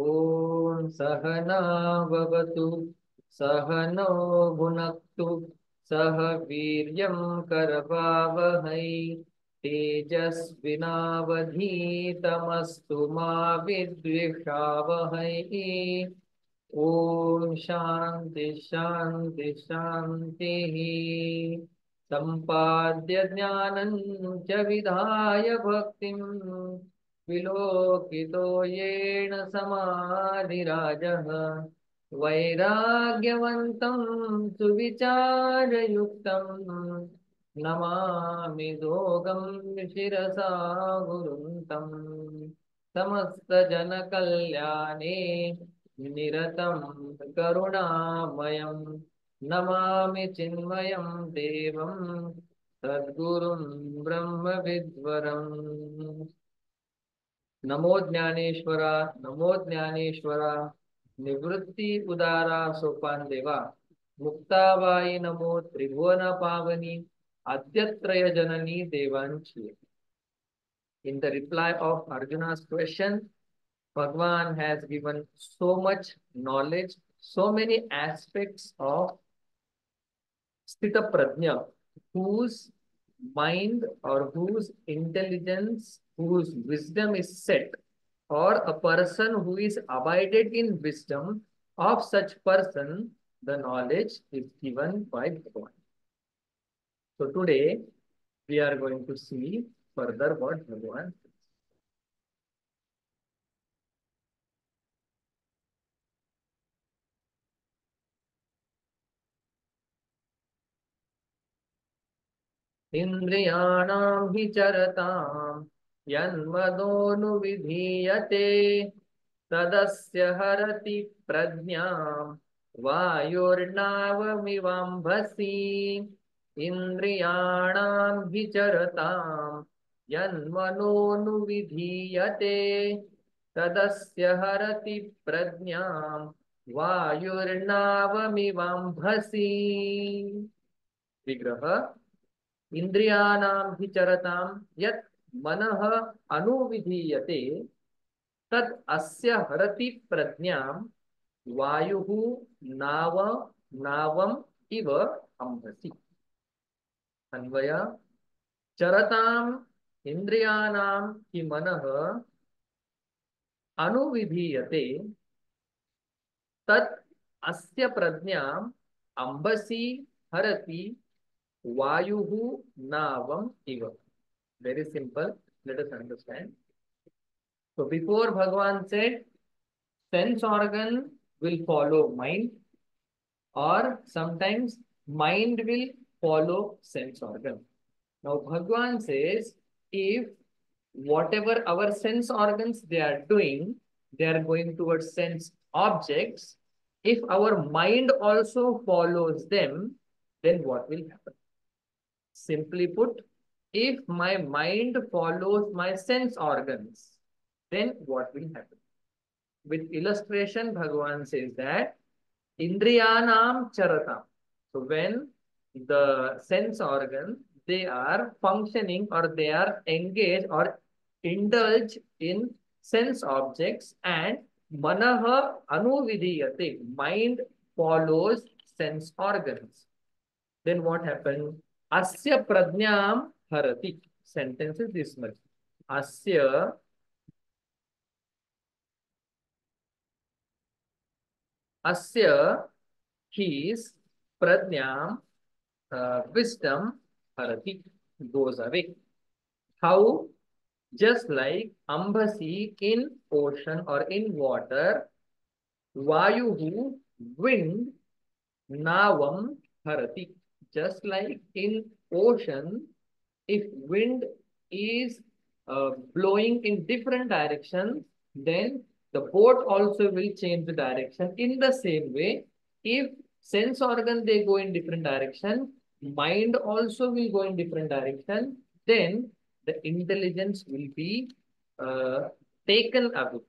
ॐ सहना भवतु सहनौ भुनक्तु सह वीर्यं करवावहै तेजस्विनावधीतमस्तु मा विद्विषावहै। ॐ शान्ति शान्ति शान्तिः। सम्पाद्य ज्ञानं च विधाय भक्तिं विलोकितो येन समाधिराजः वैराग्यवन्तं सुविचारयुक्तं नमामि दोगं शिरसा गुरुन्तं समस्तजनकल्याणे निरतं करुणामयं नमामि चिन्मयं देवं सद्गुरुं ब्रह्मविद्वरम्। नमो ज्ञानेश्वरा, नमो ज्ञानेश्वरा, निवृत्ती उदारा सोपान देवा, मुक्ताबाई नमो त्रिभुवन पावनी, आद्यत्रय जननी देवांची. In the reply of Arjuna's question, Bhagwan has given so much knowledge, so many aspects of Sthita Prajna, whose mind or whose intelligence, whose wisdom is set, or a person who is abided in wisdom, of such person, the knowledge is given by Bhagwan. So today we are going to see further what Bhagwan says. इन्द्रियाणां हि चरतां यन्मदोऽनुविधीयते तदस्य हरति प्रज्ञां वायुर्नावमिवाम्भसि। इन्द्रियाणां हि चरतां यन्मनोऽनुविधीयते तदस्य हरति प्रज्ञां वायुर्नावमिवाम्भसि। विग्रह इंद्रियाणां हि चरतां यत् मनः अनुविधीयते तत् अस्य हरति प्रज्ञां वायुः नाव नावम् इव अंभसि। अन्वय चरतां इंद्रियाणां हि मनः अनुविधीयते तत् अस्य प्रज्ञां अंबसि हरति वायुः नावम् इव. Very simple. Let us understand. So before Bhagavan said, sense organ will follow mind, or sometimes mind will follow sense organ. Now Bhagavan says, if whatever our sense organs they are doing, they are going towards sense objects. If our mind also follows them, then what will happen? Simply put, if my mind follows my sense organs, then what will happen? With illustration, Bhagavan says that Indriyanam charatam. So when the sense organ, they are functioning or they are engaged or indulge in sense objects, and manaha anuvidiyate, mind follows sense organs. Then what happened? Asya prajnam harati. Sentence is this much. Asya asya his prajnam wisdom harati goes away. How? Just like ambasi in ocean or in water, vayuhu wind, navam harati. Just like in ocean, if wind is blowing in different directions, then the boat also will change the direction. In the same way, if sense organ they go in different direction, mind also will go in different direction, then the intelligence will be uh, taken away.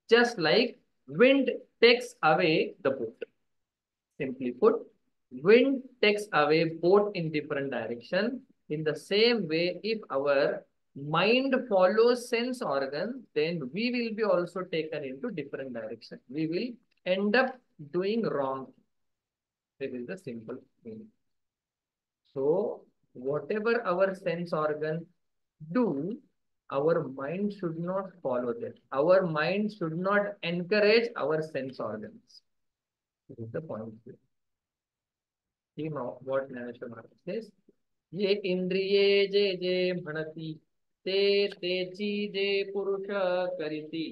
Just like wind takes away the boat. Simply put, wind takes away both in different direction. In the same way, if our mind follows sense organ, then we will be also taken into different direction. We will end up doing wrong. This is the simple meaning. So whatever our sense organ do, our mind should not follow that. Our mind should not encourage our sense organs. This is the point. See now what Naneshwar Maharaj says. ये इंद्रिये जे जे म्हणती ते तेची जे पुरुष करीती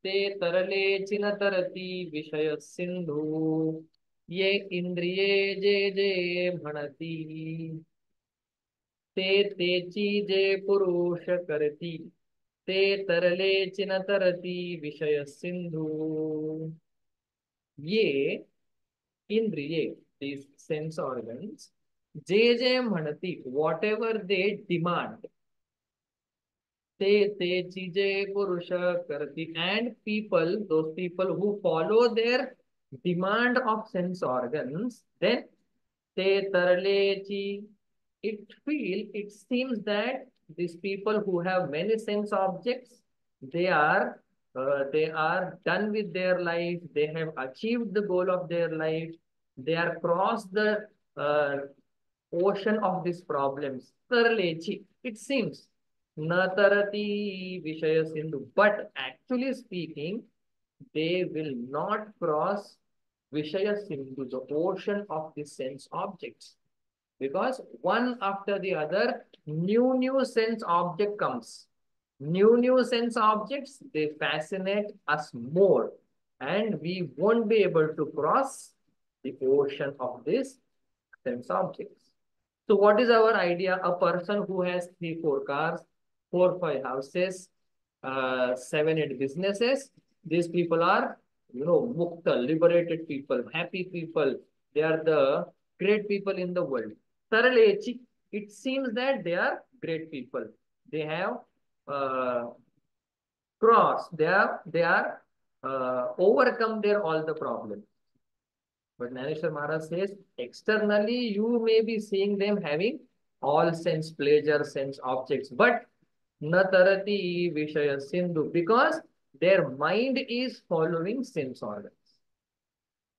ते तरले चिन तरती विषय सिंधू ये इंद्रिये जे जे म्हणती ते तेची जे पुरुष करती ते तरले चिन तरती विषय सिंधू ये इंद्रिये these sense organs जे जे म्हणती whatever they demand ते चीजे पुरुष करती and people those people who follow their demand of sense organs then ते तरलेची it seems that these people who have many sense objects they are done with their life, they have achieved the goal of their life, they are crossed the ocean of these problems. Tarlechi, it seems. Natarati Vishaya Sindhu. But actually speaking, they will not cross Vishaya Sindhu, the ocean of the sense objects. Because one after the other, new sense object comes. New sense objects, they fascinate us more. And we won't be able to cross the ocean of these sense objects. So what is our idea? A person who has 3-4 cars, 4-5 houses, 7-8 businesses. These people are, mukta, liberated people, happy people. They are the great people in the world. Saralechi, it seems that they are great people. They have crossed, they are overcome their all the problems. But Naneshwar Maharaj says, externally, you may be seeing them having all sense pleasure, sense objects, but natarati vishaya sindhu, because their mind is following sense organs.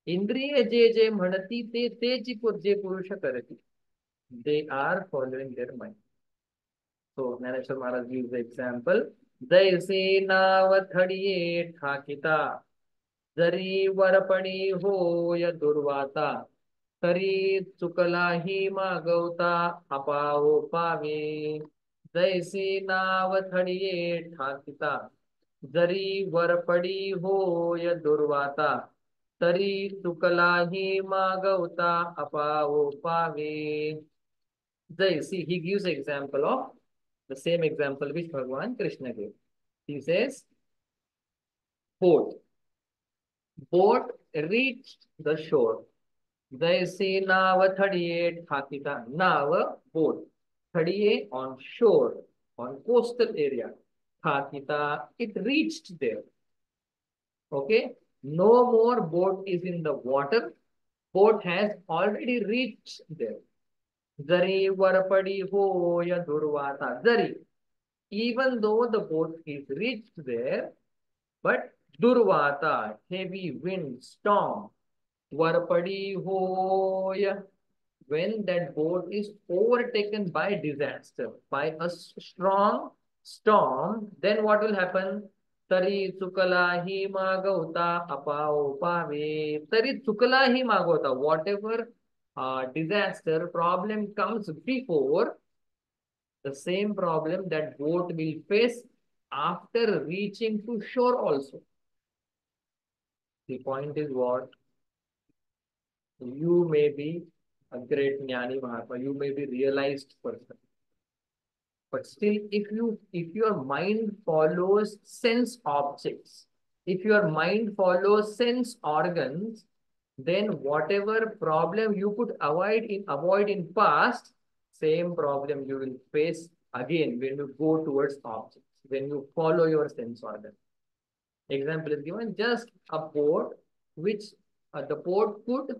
Indriya je je mhanati te je purusha karati. They are following their mind. So Naneshwar Maharaj gives the example. Jaise navathadiye thakita. जरी वरपणी होय दुर्वाता तरी चुकलाही मागवता अपावो पावे जैसी नाव थडिये ठाकिता जरी वरपडी होय दुर्वाता तरी चुकलाही मागवता अपावो पावे जैसी he gives example of the same example which Bhagwan Krishna gave. He says boat reached the shore. Jaise Nava 38 Thakita. Nava boat. 38 on shore, on coastal area. Thakita, it reached there. Okay. No more boat is in the water. Boat has already reached there. Jari varpadi hoya durvata. Jari. Even though the boat is reached there, but Durvata, heavy wind, storm, Varpadi hoya, when that boat is overtaken by disaster, by a strong storm, then what will happen? Tari chukala hi magauta apao pave. Tari chukala hi magauta. Whatever disaster, problem comes before, the same problem that boat will face after reaching to shore also. The point is what? You may be a great Jnani Mahatma, you may be realized person. But still, if your mind follows sense objects, if your mind follows sense organs, then whatever problem you could avoid in past, same problem you will face again when you go towards objects, when you follow your sense organ. Example is given, just a boat which the boat could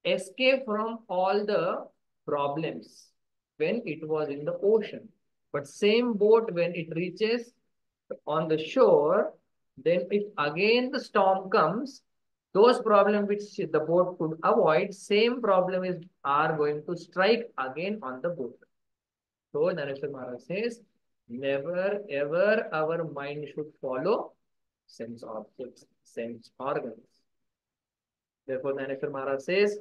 escape from all the problems when it was in the ocean. But same boat, when it reaches on the shore, then if again the storm comes, those problems which the boat could avoid, same problem is are going to strike again on the boat. So Nareshwar Maharaj says, never ever our mind should follow sense objects, sense organs. Therefore, Dhaneshwar Maharaj says,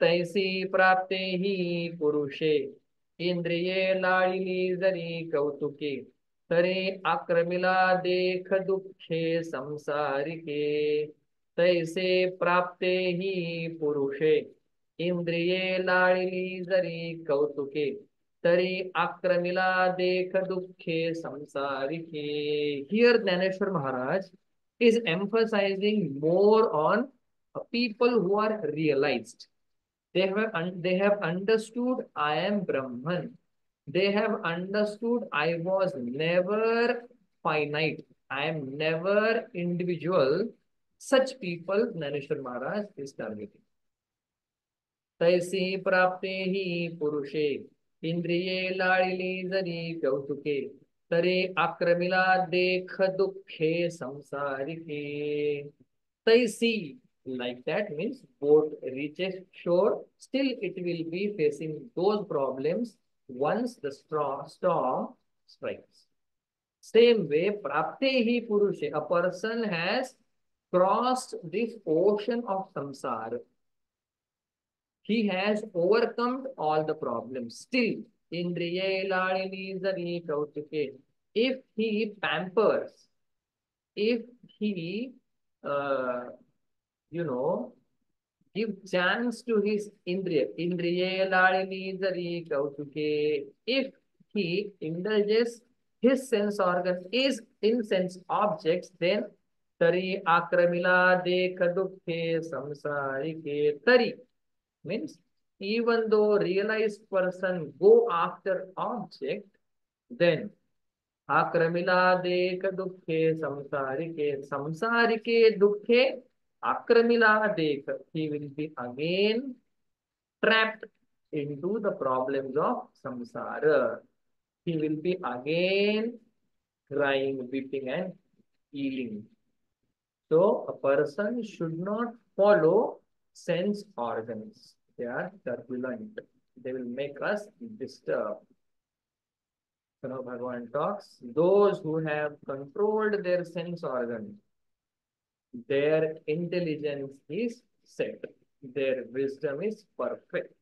तैसी प्राप्ते ही पुरुषे इंद्रिये लाळिली जरी कौतुके तरे आक्रमिला देख दुःखे संसारिके तैसे प्राप्ते ही पुरुषे इंद्रिये लाळिली जरी कौतुके तरी आक्रमिला देख दुःखे संसारिके. Here Dhaneshwar Maharaj is emphasizing more on people who are realized. They have understood I am Brahman. They have understood I was never finite. I am never individual. Such people Nareshwar Maharaj is targeting. तैसी प्राप्ते ही पुरुषे इंद्रिये लाळिली जरी कौतुके तरे आक्रमिला देख दुःखे संसारिके. तैसी, like that means boat reaches shore, still it will be facing those problems once the storm strikes. Same way, praptehi purushe, a person has crossed this ocean of samsara. He has overcome all the problems. Still, indriye lalini zari kautuke. If he pampers, if he, uh, you know, give chance to his indriye lalini zari kautuke. If he indulges his sense organ is in sense objects, then tari akramila dekha dukhe samsarike. Tari means even though realized person go after object, then akramila dekha dukhe samsarike dukhe akramila dekha, he will be again trapped into the problems of samsara. He will be again crying, weeping and healing. So a person should not follow sense organs. They are turbulent. They will make us disturbed. So now Bhagavan talks, those who have controlled their sense organs, their intelligence is set. Their wisdom is perfect.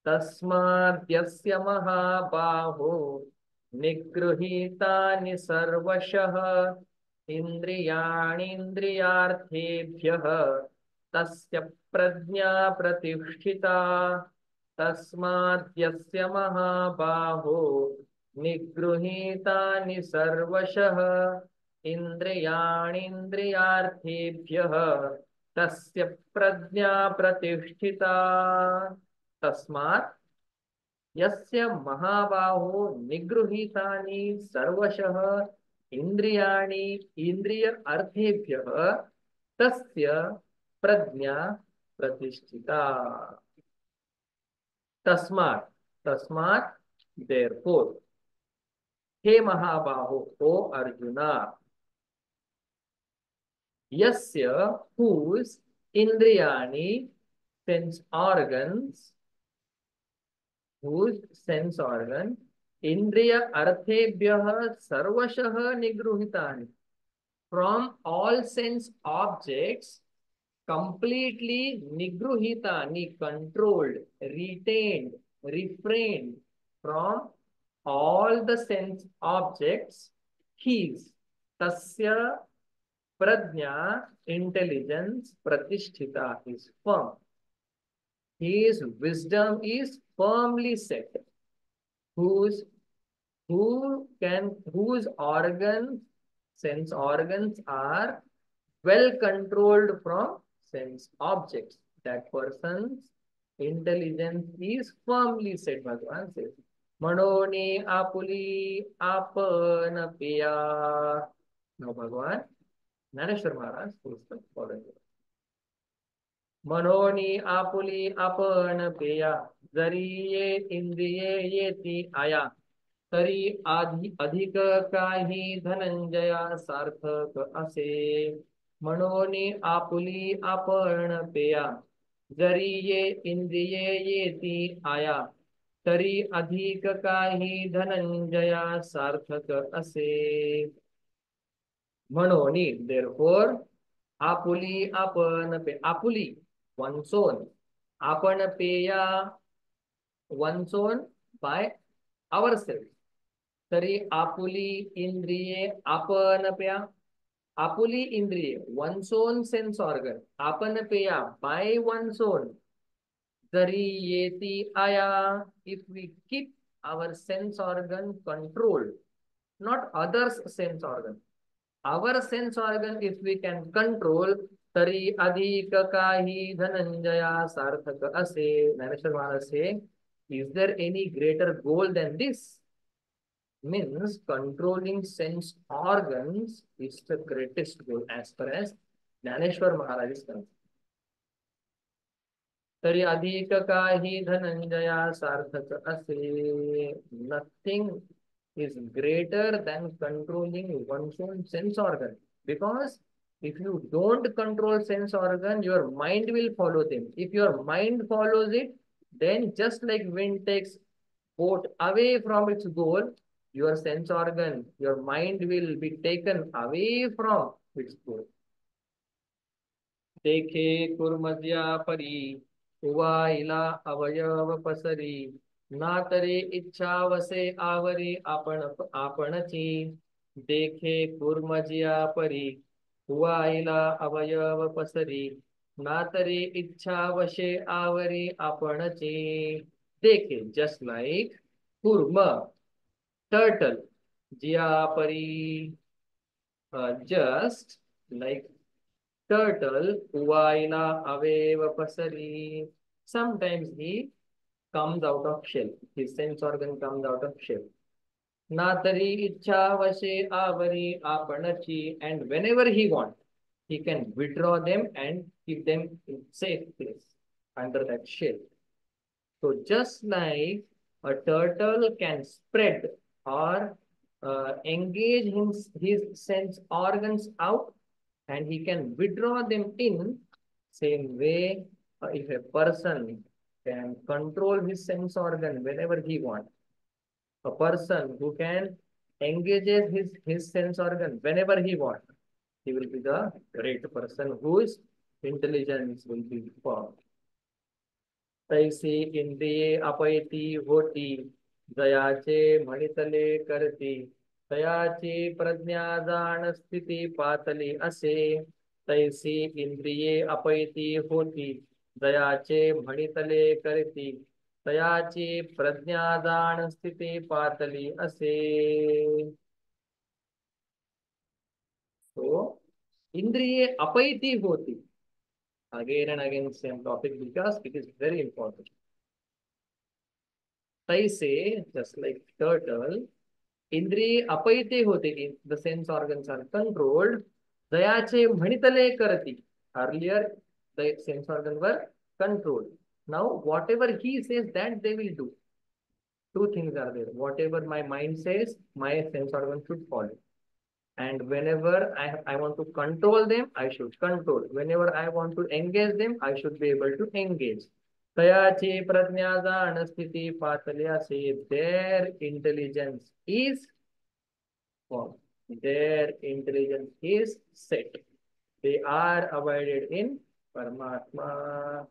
तस्माद्यस्य महाबाहो निगृहीतानि सर्वशः इन्द्रियाणीन्द्रियार्थेभ्यः तस्य प्रज्ञा प्रतिष्ठिता. तस्माद्यस्य महाबाहो निगृहीतानि सर्वशः इन्द्रियाणीन्द्रियार्थेभ्यः तस्य प्रज्ञा प्रतिष्ठिता. तस्मात् यस्य महाबाहो निगृहीतानि सर्वशः इंद्रियाणि इंद्रिय अर्थेभ्यः तस्य प्रज्ञा प्रतिष्ठिता. तस्मात्, तस्मात् therefore, हे महाबाहो, ओ अर्जुना, यस्य whose इंद्रियाणि sense organs, whose sense organ indriya arthebhyah sarvashah nigruhitani, from all sense objects completely nigruhitani, controlled, retained, refrained from all the sense objects, his tasya prajna, intelligence, pratisthita, is firm. His wisdom is firmly set. Whose organs, sense organs are well controlled from sense objects. That person's intelligence is firmly set. Bhagavan says, Manoni apuli apana piya. Now Bhagavan, Nareshwar Maharaj is the following. मनोनी आपुली आपण पेया जरी ये इंद्रिये येती आया तरी अधिक काही धनंजया सार्थक असे. म्हणून आपुली आपण पेया, जरी ये इंद्रिये येती आया, तरी अधिक काही धनंजया सार्थक असे. म्हणून therefore आपुली आपण आपुली one's own, आपण पेया one's own by ourselves. तरी आपुली इंद्रिये आपण पेया, आपुली इंद्रिये one's own sense organ आपण पेया by one's own. जरी येती आया, if we keep our sense organ controlled, not others sense organ, our sense organ if we can control, तरी अधिक काही धनंजया सार्थक असे. ज्ञानेश्वर महाराज say, is there any greater goal than this? Means controlling sense organs is the greatest goal as far as Jnaneshwar Maharaj is concerned. तरी अधिक काही धनंजया सार्थक असे. Nothing is greater than controlling one's own sense organ, because if you don't control sense organ, your mind will follow them. If your mind follows it, then just like wind takes boat away from its goal, your sense organ, your mind will be taken away from its goal. देखे कुर्मज्या परी, उवाईला अवयव पसरी, ना तरी इच्छा वसे आवरी आपणची. देखे कुर्मज्या परी, उवाईला अवयव पसरी, ना तरी इच्छा वशे आवरी आपणची. देखे just like kurma, turtle, jia pari, just like turtle, uvaina aveva pasari. Sometimes he comes out of shell, his sense organ comes out of shell. Natari ichha vashe avari apanachi, and whenever he wants, he can withdraw them and keep them in safe place under that shell. So just like a turtle can spread or engage his sense organs out, and he can withdraw them in, same way if a person can control his sense organ whenever he wants, a person who can engages his sense organ whenever he wants, he will be the great person whose intelligence will be formed. तैसी इंद्रिये अपैती होती, जयाचे म्हणितले करती, तयाची प्रज्ञा जाण स्थिती पातली असे. तैसी इंद्रिये अपैती होती, जयाचे म्हणितले करती, तयाची प्रज्ञा जाण स्थिती पातली असे. तो इंद्रिये अपैती होती, again and again same topic because it is very important. Taise, just like turtle, इंद्रिय अपैते होते, the sense organs are controlled. दयाचे म्हणितले करती, earlier the sense organs were controlled. Now whatever he says that they will do. Two things are there. Whatever my mind says, my sense organ should follow. And whenever I want to control them, I should control. Whenever I want to engage them, I should be able to engage. तयाची प्रज्ञा जाण स्थिती पातली असे. Their intelligence is formed. Their intelligence is set. They are abided in Paramatma.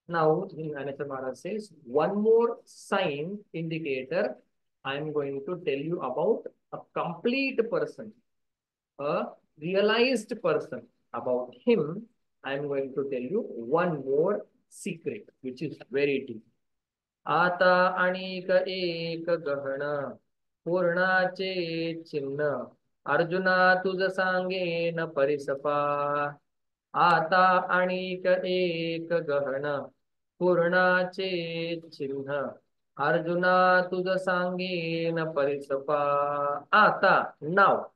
Now, Jnaneshwar Maharaj says, one more sign indicator I am going to tell you about a complete person, a realized person. About him, I am going to tell you one more secret, which is very deep. आता अनेक एक गहन, पूर्णाचे चिन्ह, अर्जुना तुझ सांगेन परिसपा. आता अनेक एक गहन, पूर्णाचे चिन्ह, अर्जुना तुझ सांगेन परिसपा. आता, now,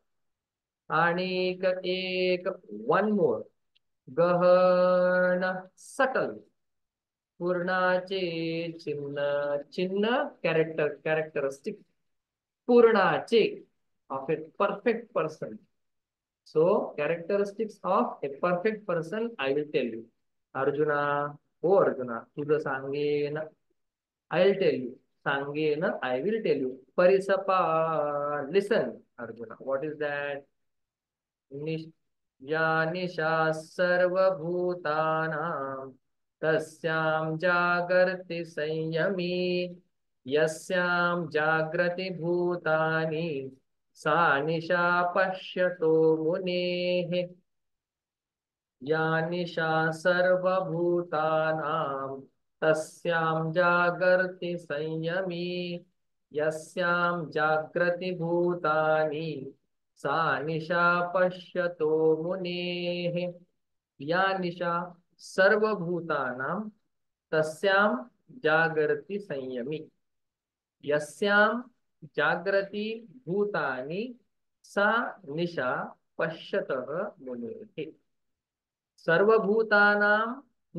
अनेक एक, one more, गहन, subtle. पूर्णाचे चिन्ह, चिन्ह characteristic पूर्णाचे of a perfect person. So characteristics of a perfect person I will tell you. Arjuna, oh Arjuna, तुझं सांगेन I'll tell you. सांगेन I will tell you. Parisapa, listen Arjuna. What is that? निश या निशा सर्वभूतानां तस्यां जागर्ति संयमी यस्यां जाग्रति भूतानि सा निशा पश्यतो मुनेः या निशा सर्वभूतानां तस्यां जागर्ति संयमी यस्यां जाग्रति भूतानि सा निशा पश्यतो मुनेः या निशा सर्वभूतानां तस्यां जागर्ति संयमी यस्यां जागृति भूतानि सा निशा पश्यतः मुनेः सर्वभूतानां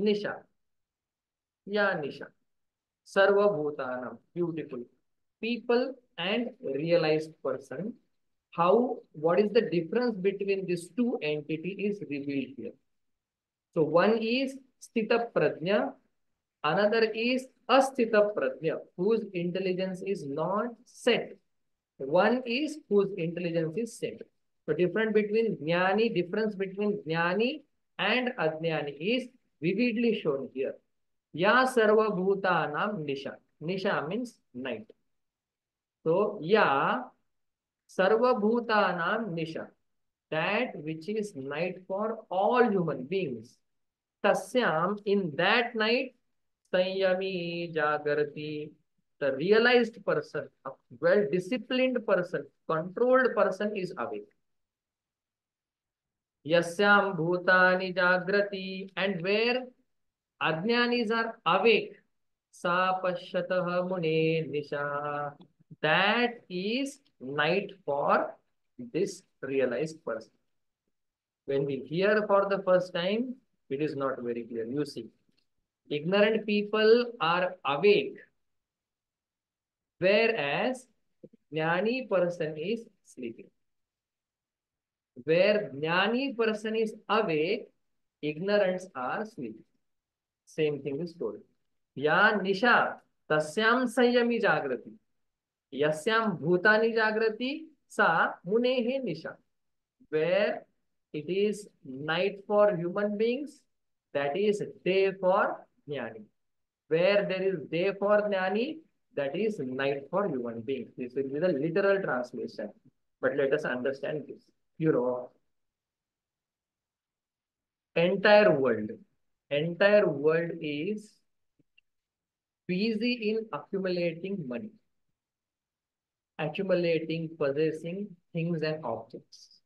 निशा या निशा सर्वभूतानां beautiful people and realized person. How, what is the difference between these two entities is revealed here. So one is sthita prajna, another is asthita prajna, whose intelligence is not set. One is whose intelligence is set. So difference between jnani and ajnani is vividly shown here. Ya sarva bhutanam nisha. Nisha means night. So ya sarva bhutanam nisha, that which is night for all human beings. Tasyam, in that night, Sanyami Jagarati, the realized person, a well-disciplined person, controlled person is awake. Yasyam Bhutani Jagrati, and where Ajnanis are awake, Sa Pashyatah Mune Nisha, that is night for this realized person. When we hear for the first time, it is not very clear. You see, ignorant people are awake, whereas jnani person is sleeping. Where jnani person is awake, ignorance are sleeping. Same thing is told. Ya nisha tasyam sanyami jagrati. Yasyam bhutani jagrati sa munehe nisha. Where it is night for human beings, that is day for jnani. Where there is day for jnani, that is night for human beings. This will be the literal translation. But let us understand this. You know, entire world is busy in accumulating money, accumulating, possessing things and objects.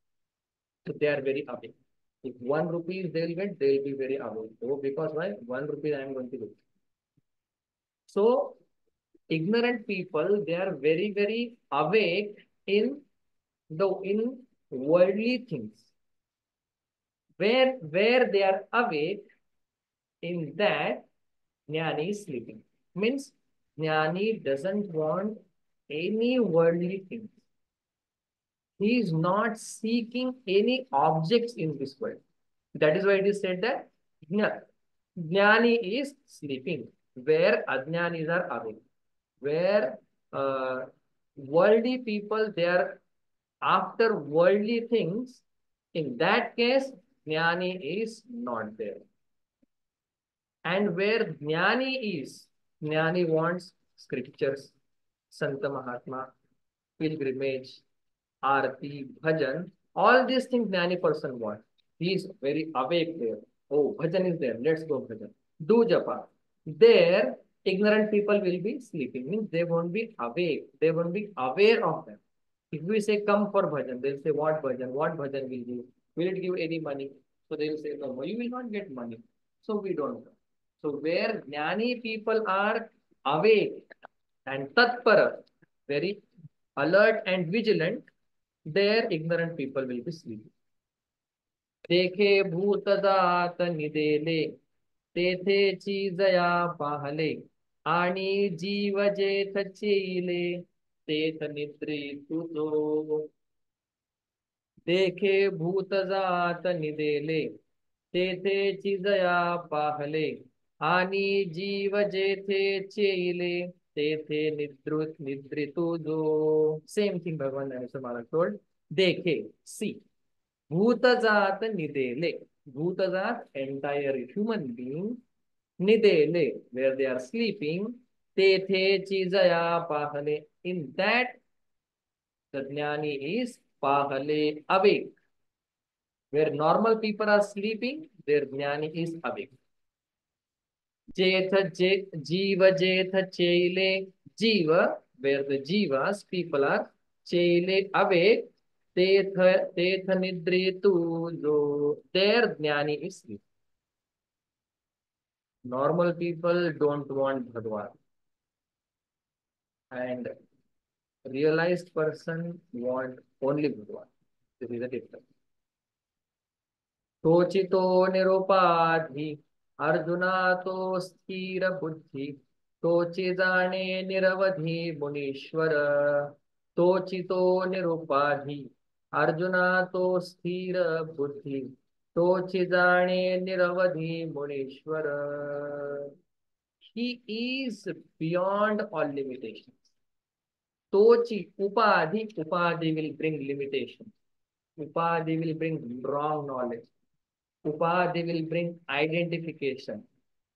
So they are very awake. If 1 rupee they will get, they will be very awake. Oh, because why? 1 rupee I am going to get. So ignorant people, they are very, very awake in worldly things. Where they are awake, in that jnani is sleeping. Means jnani doesn't want any worldly things. He is not seeking any objects in this world. That is why it is said that jnani is sleeping, where ajnanis are awake. Where worldly people, they are after worldly things, in that case, jnani is not there. And where jnani wants scriptures, Santa Mahatma, pilgrimage, Arti, Bhajan, all these things jnani person wants. He is very awake there. Oh, Bhajan is there. Let's go Bhajan. Do japa. There, ignorant people will be sleeping. Means they won't be awake. They won't be aware of them. If we say come for bhajan, they'll say what bhajan? What bhajan will give? Will it give any money? So they will say no, you will not get money. So we don't know. So where jnani people are awake and tatpara, very alert and vigilant, there ignorant people will be sleeping. Dekhe bhutadaat nidele तेथेची Jaya पाहले आणि जीव जेथ चेले तेथ निद्री तुझो देखे भूत जात निदेले तेथेची जया पाहले आणि जीव जेथे चेले तेथे निद्रितु जो सेम थिंग भगवान ज्ञानेश्वर महाराज told देखे सी भूतजात निदेले भूतजात entire human being निदेले where they are sleeping तेथेची Jaya पाहले in that the jnani is पाहले awake where normal people are sleeping their jnani is awake जेथ जे जीव जेथ चेले जीव where the jivas people are चेले awake तेथ तेथ निद्रितु जो their jnani is sleep. Normal people don't want Bhagwan and realized person want only Bhagwan. This is the difference. तोचितो निरुपाधी arjuna तो स्थिर बुद्धी तोची जाणे निरवधी मुनीश्वर तोचितो निरुपाधी अर्जुना तो स्थिर बुद्धी तोची जाणे निरवधी मुनीश्वर he is beyond all limitations tochi upadhi will bring limitation upadhi will bring wrong knowledge upadhi will bring identification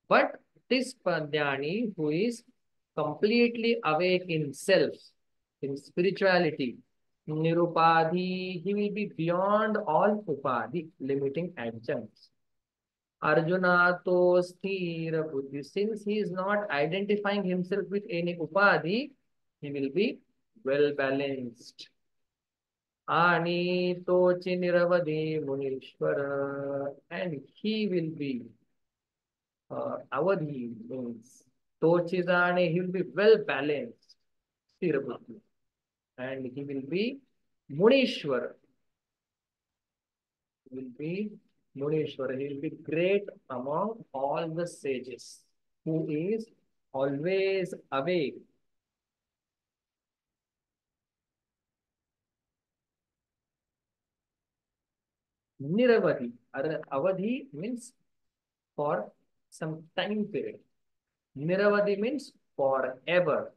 but this Pradhyani who is completely awake in self in spirituality nirupadhi he will be beyond all upadhi limiting adjuncts Arjuna to sthira buddhi. Since he is not identifying himself with any upadhi, he will be well balanced. Ani tochi niravadi munishwara. And he will be avadhi means tochi jane, he will be well balanced. Sthira buddhi. And he will be munishwara. Will be Munishwara. He will be great among all the sages, who is always awake. Niravadi. Avadhi means for some time period. Niravadi means forever.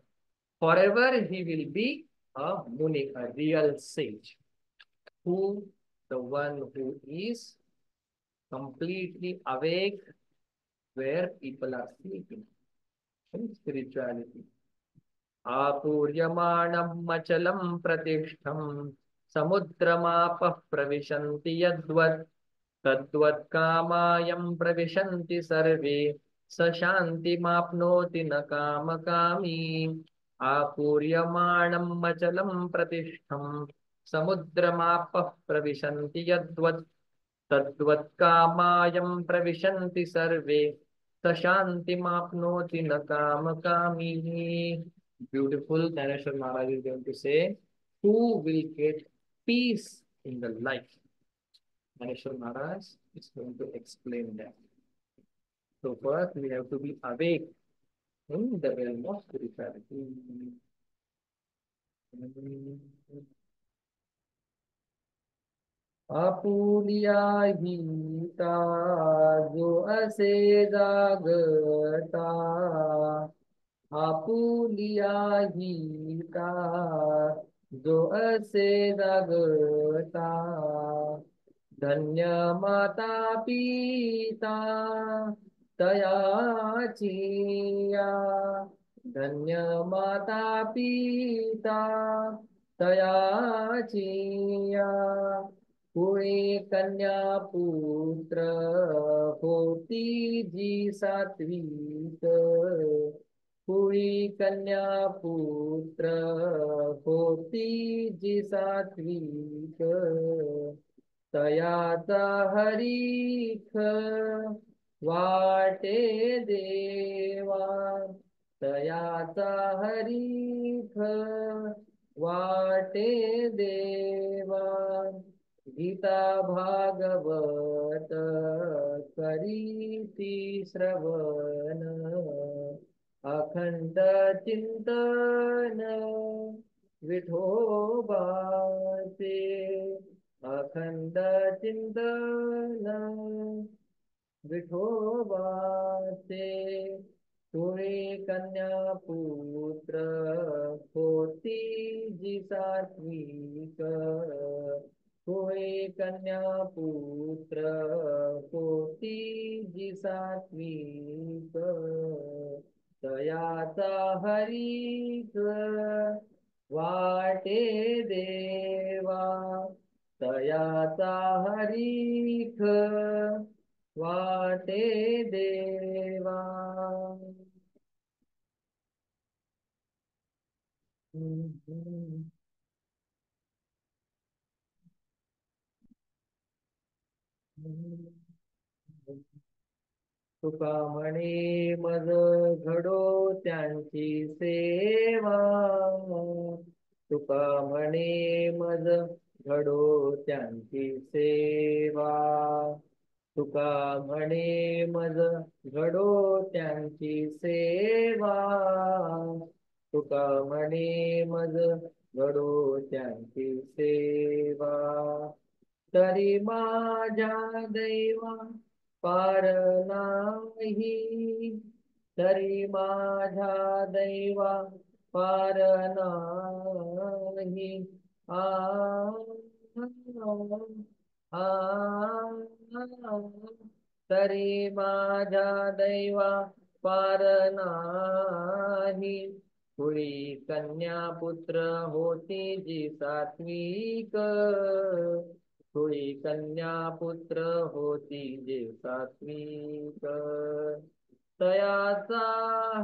Forever he will be a Muni, a real sage. Who? The one who is completely awake where people are sleeping. In spirituality. आपूर्यमाणम् अचलं प्रतिष्ठं समुद्रमापः प्रविशन्ति यद्वत् तद्वत् कामायं प्रविशन्ति सर्वे स शान्तिमाप्नोति न कामकामी आपूर्यमाणम् अचलं प्रतिष्ठं समुद्रमापः प्रविशन्ति यद्वत् तद्वत् कामायं प्रविशन्ति सर्वे स शान्तिमाप्नोति न कामकामी beautiful Dhaneshwar Maharaj is going to say, who will get peace in the life? Dhaneshwar Maharaj is going to explain that. So first we have to be awake in the realm of spirituality. Apulia हिता जो असे जागता Apulia हिता जो असे जागता धन्य माता पिता तयाचिया धन्य माता पिता तयाचिया कुणी कन्या पुत्र होती जी सात्विक कुणी कन्या पुत्र होती जी सात्विक तयाचा हरीख वाटे देवा तयाचा हरीख वाटे देवा गीता भागवत करीती श्रवण अखंड चिंतन विठोबाचे अखंड चिंतन विठोबाचे तुळे कन्या पुत्र होती जी सात्विक तुळे कन्या पुत्र होती जी सात्विक तयाचा हरीक वाटे देवा तयाचा हरीख वाटे देवा. तुका म्हणे मज घडो त्यांची सेवा तुका म्हणे मज घडो त्यांची सेवा तुका म्हणे मज घडो त्यांची सेवा तुका म्हणे मज घडो त्यांची सेवा तरी माझ्या दैवा पार नाही तरी माझ्या दैवा पार नाही आ तरी माझ्या दैवा पार नाही कुळी कन्या पुत्र होती जी सात्विक कुळी कन्या पुत्र होती जे सात्विक तयाचा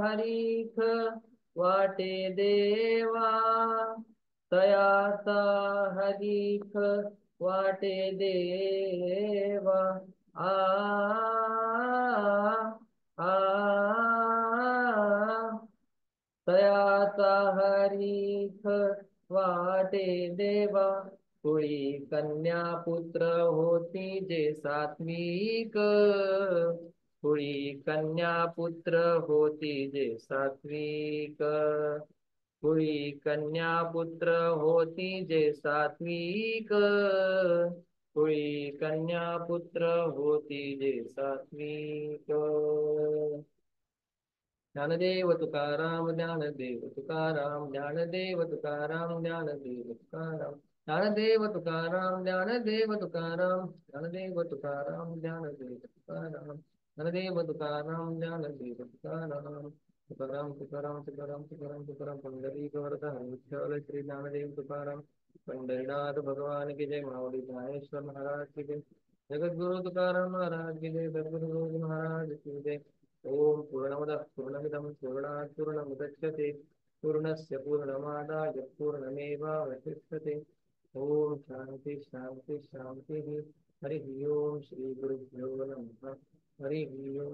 हरीख वाटे देवा तयाचा हरीख वाटे देवा आ आ तयाचा हरीख वाटे देवा कुळी कन्या पुत्र होती जे सात्विक कुळी कन्या पुत्र होती जे सात्विक कुळी कन्या पुत्र होती जे सात्विक कुळी कन्या पुत्र होती जे सात्विक. ज्ञानदेव तुकाराम ज्ञानदेव तुकाराम ज्ञानदेव तुकाराम ज्ञानदेव तुकाराम ज्ञानदेव तुकाराम ज्ञानदेव तुकाराम ज्ञानदेव तुकाराम ज्ञानदेव तुकाराम ज्ञानदेव तुकाराम ज्ञानदेव तुकाराम तुकाराम तुकाराम तुकाराम तुकाराम तुकाराम पंढरीक वरदार विठ्ठल श्री ज्ञानदेव तुकाराम पंढरीनाथ भगवान की जय माऊली ज्ञानेश्वर महाराज की जय जगद्गुरु तुकाराम महाराज की जय सद्गुरु महाराज की जय. ओम पूर्णमदः पूर्णमिदं पूर्णात् पूर्णमुदच्यते पूर्णस्य पूर्णमादाय पूर्णमेवावशिष्यते. ओम शांति शांति शांतिः. हरिः ओम श्री गुरुभ्यो नमः. हरिः ओम.